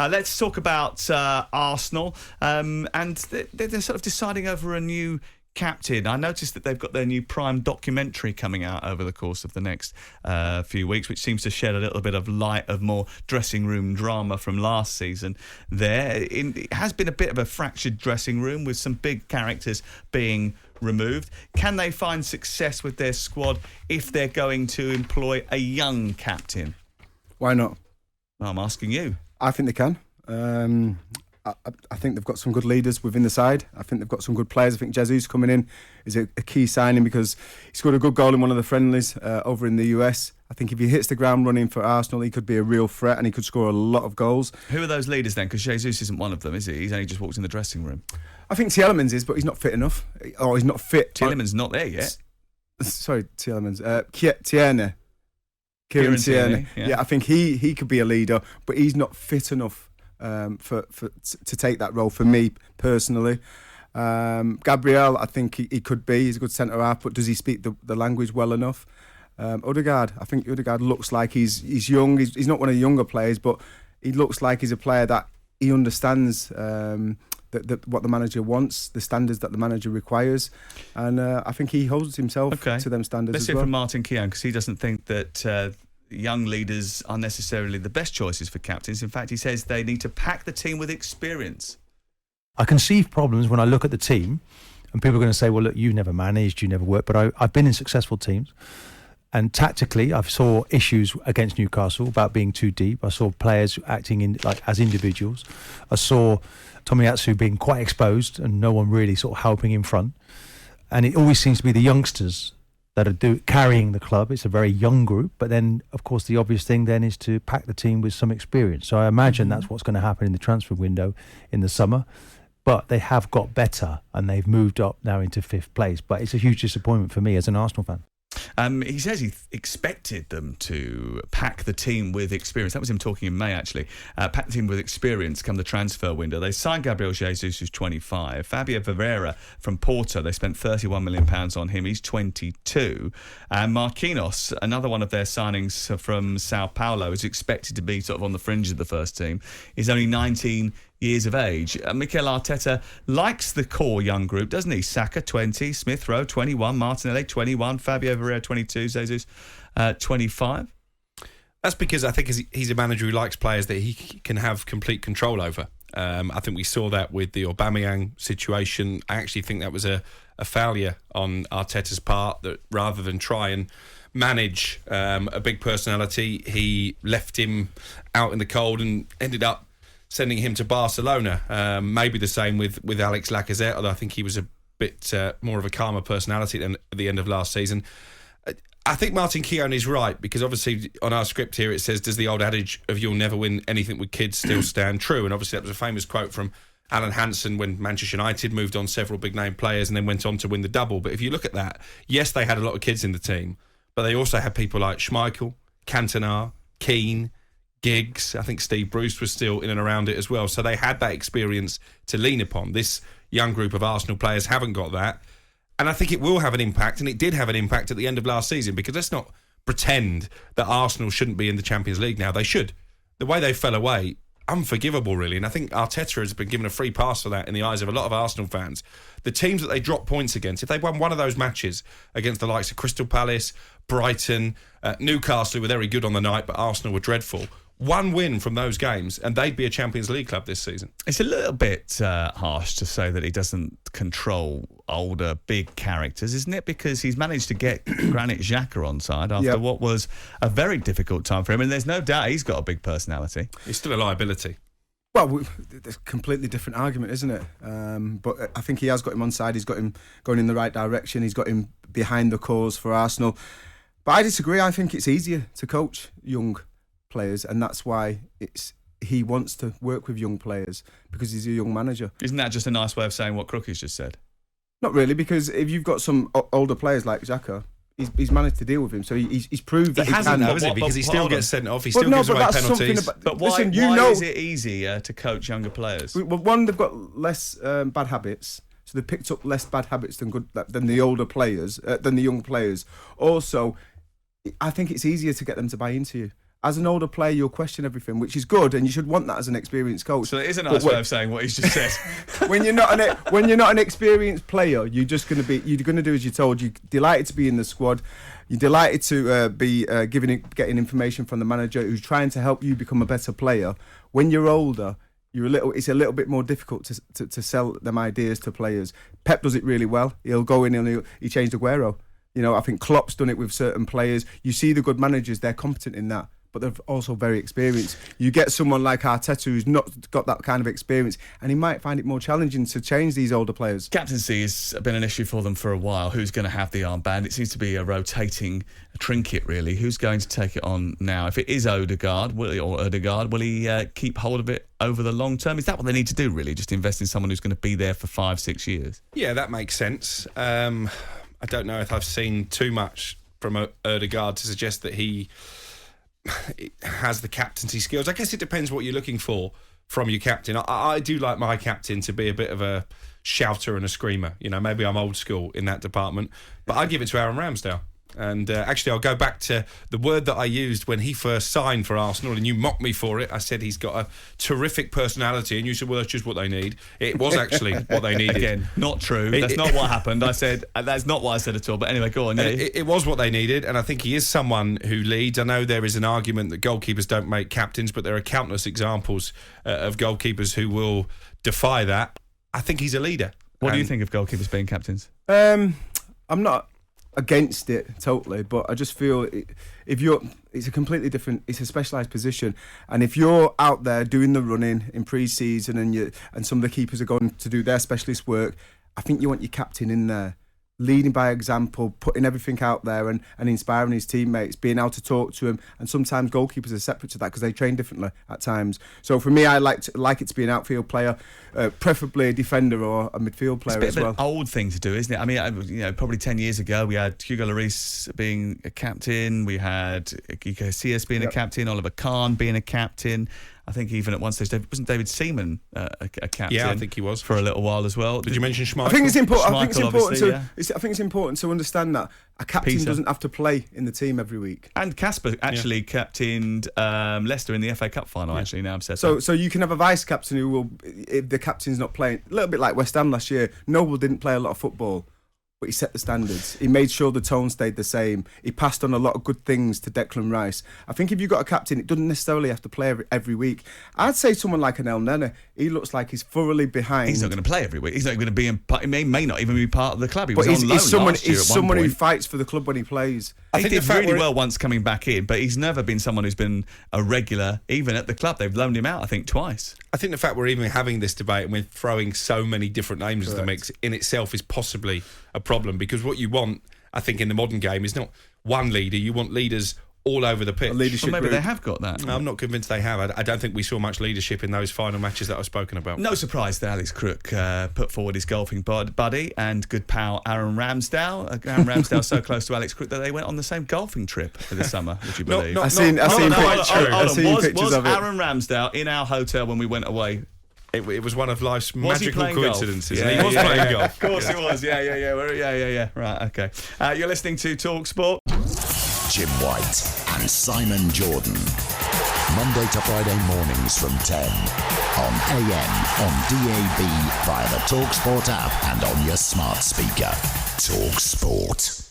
Let's talk about Arsenal. And they're sort of deciding over a new captain. I noticed that they've got their new Prime documentary coming out over the course of the next few weeks, which seems to shed a little bit of light of more dressing room drama from last season there. It has been a bit of a fractured dressing room with some big characters being removed. Can they find success with their squad if they're going to employ a young captain? Why not? Well, I'm asking you. I think they can. I think they've got some good leaders within the side. I think they've got some good players. I think Jesus coming in is a key signing because he scored a good goal in one of the friendlies over in the US. I think if he hits the ground running for Arsenal, he could be a real threat and he could score a lot of goals. Who are those leaders then? Because Jesus isn't one of them, is he? He's only just walked in the dressing room. I think Tielemans is, but he's not fit enough. Or he's not fit. Tielemans not there yet. Sorry, Tielemans. Tierney. Kieran Tierney. Yeah, I think he could be a leader, but he's not fit enough to take that role for me personally. Gabriel, I think he could be. He's a good centre half, but does he speak the language well enough? Odegaard, I think Odegaard looks like he's young. He's not one of the younger players, but he looks like he's a player that he understands what the manager wants, the standards that the manager requires, and I think he holds himself to them standards. Let's as hear well. from Martin Keown, because he doesn't think that young leaders are necessarily the best choices for captains. In fact, he says they need to pack the team with experience. I conceive problems when I look at the team, and people are going to say, well, look, you never managed, you never worked, but I've been in successful teams. And tactically, I saw issues against Newcastle about being too deep. I saw players acting as individuals. I saw Tomiyasu being quite exposed and no one really sort of helping in front. And it always seems to be the youngsters that are carrying the club. It's a very young group. But then, of course, the obvious thing then is to pack the team with some experience. So I imagine that's what's going to happen in the transfer window in the summer. But they have got better and they've moved up now into 5th place. But it's a huge disappointment for me as an Arsenal fan. He says he expected them to pack the team with experience. That was him talking in May, actually. Pack the team with experience come the transfer window. They signed Gabriel Jesus, who's 25. Fabio Vieira from Porto, they spent £31 million on him. He's 22. And Marquinhos, another one of their signings from Sao Paulo, is expected to be sort of on the fringe of the first team. He's only 19 years of age. Mikel Arteta likes the core young group, doesn't he? Saka, 20, Smith Rowe, 21, Martinelli, 21, Fabio Vieira, 22, Jesus, 25. That's because I think he's a manager who likes players that he can have complete control over. I think we saw that with the Aubameyang situation. I actually think that was a failure on Arteta's part, that rather than try and manage a big personality, he left him out in the cold and ended up sending him to Barcelona. Maybe the same with Alex Lacazette, although I think he was a bit more of a calmer personality than at the end of last season. I think Martin Keown is right, because obviously on our script here it says, does the old adage of you'll never win anything with kids still stand true? And obviously that was a famous quote from Alan Hansen when Manchester United moved on several big name players and then went on to win the double. But if you look at that, yes, they had a lot of kids in the team, but they also had people like Schmeichel, Cantona, Keane, Giggs. I think Steve Bruce was still in and around it as well. So they had that experience to lean upon. This young group of Arsenal players haven't got that. And I think it will have an impact, and it did have an impact at the end of last season, because let's not pretend that Arsenal shouldn't be in the Champions League now. They should. The way they fell away, unforgivable, really. And I think Arteta has been given a free pass for that in the eyes of a lot of Arsenal fans. The teams that they dropped points against, if they won one of those matches against the likes of Crystal Palace, Brighton, Newcastle, who were very good on the night, but Arsenal were dreadful. One win from those games and they'd be a Champions League club this season. It's a little bit harsh to say that he doesn't control older, big characters, isn't it? Because he's managed to get Granit Xhaka on side after what was a very difficult time for him. And there's no doubt he's got a big personality. He's still a liability. Well, it's a completely different argument, isn't it? But I think he has got him on side. He's got him going in the right direction. He's got him behind the cause for Arsenal. But I disagree. I think it's easier to coach young players, and that's why he wants to work with young players, because he's a young manager. Isn't that just a nice way of saying what Crook has just said? Not really, because if you've got some older players like Xhaka, he's managed to deal with him, so he's proved that he hasn't, can. though, is it? Because he still gets sent off, he still gives away penalties. But why is it easier to coach younger players? Well, one, they've got less bad habits, so they've picked up less bad habits than the older players, than the young players. Also, I think it's easier to get them to buy into you. as an older player, you'll question everything, which is good, and you should want that as an experienced coach. So it is a nice way of saying what he's just said. when you're not an experienced player, you're going to do as you're told. You're delighted to be in the squad. You're delighted to be getting information from the manager who's trying to help you become a better player. When you're older, it's a little bit more difficult to sell them ideas to players. Pep does it really well. He'll go in and he changed Aguero. I think Klopp's done it with certain players. You see the good managers, they're competent in that, but they're also very experienced. You get someone like Arteta who's not got that kind of experience, and he might find it more challenging to change these older players. Captaincy has been an issue for them for a while. Who's going to have the armband? It seems to be a rotating trinket, really. Who's going to take it on now? If it is Odegaard, will he keep hold of it over the long term? Is that what they need to do, really? Just invest in someone who's going to be there for 5-6 years? Yeah, that makes sense. I don't know if I've seen too much from Odegaard to suggest that he has the captaincy skills. I guess it depends what you're looking for from your captain. I do like my captain to be a bit of a shouter and a screamer. Maybe I'm old school in that department, but I give it to Aaron Ramsdale. And actually, I'll go back to the word that I used when he first signed for Arsenal, and you mocked me for it. I said he's got a terrific personality, and you said, well, that's just what they need. It was actually what they needed. Again, not true. That's not what happened. I said, that's not what I said at all. But anyway, go on. Yeah. It was what they needed, and I think he is someone who leads. I know there is an argument that goalkeepers don't make captains, but there are countless examples of goalkeepers who will defy that. I think he's a leader. What do you think of goalkeepers being captains? I'm not against it totally, but I just feel it's a completely different, it's a specialised position, and if you're out there doing the running in pre-season and some of the keepers are going to do their specialist work, I think you want your captain in there, leading by example, putting everything out there and inspiring his teammates, being able to talk to him. And sometimes goalkeepers are separate to that because they train differently at times. So for me, I like it to be an outfield player, preferably a defender or a midfield player as well. It's a bit of an old thing to do, isn't it? I mean, probably 10 years ago, we had Hugo Lloris being a captain, we had Kiko Casillas being a captain, Oliver Kahn being a captain. I think even at one stage, wasn't David Seaman a captain? Yeah, I think he was for a little while as well. Did you mention Schmeichel? I think it's important. I Schmeichel, think it's important to understand that a captain doesn't have to play in the team every week. And Casper actually captained Leicester in the FA Cup final. Yeah. Actually, now I've said so you can have a vice captain who will, if the captain's not playing, a little bit like West Ham last year. Noble didn't play a lot of football, but he set the standards. He made sure the tone stayed the same. He passed on a lot of good things to Declan Rice. I think if you've got a captain, it doesn't necessarily have to play every week. I'd say someone like an El Nene, he looks like he's thoroughly behind. He's not going to play every week. He's not going to be he may not even be part of the club. He was but on loan last year he's someone who fights for the club when he plays. I think he did really well once coming back in, but he's never been someone who's been a regular, even at the club. They've loaned him out, I think, twice. I think the fact we're even having this debate and we're throwing so many different names into the mix in itself is possibly a problem, because what you want, I think, in the modern game is not one leader. You want leaders all over the pitch. Well, maybe they have got that. No, I'm not convinced they have. I don't think we saw much leadership in those final matches that I've spoken about. No surprise that Alex Crook put forward his golfing buddy and good pal Aaron Ramsdale. Aaron Ramsdale so close to Alex Crook that they went on the same golfing trip for the summer, would you believe? I've seen pictures of it. Was Aaron Ramsdale in our hotel when we went away? It was one of life's magical coincidences. Yeah, and he was playing golf. Of course he was. Yeah. Right, okay. You're listening to talkSPORT. Jim White and Simon Jordan. Monday to Friday mornings from 10 on AM, on DAB, via the talkSPORT app and on your smart speaker. talkSPORT.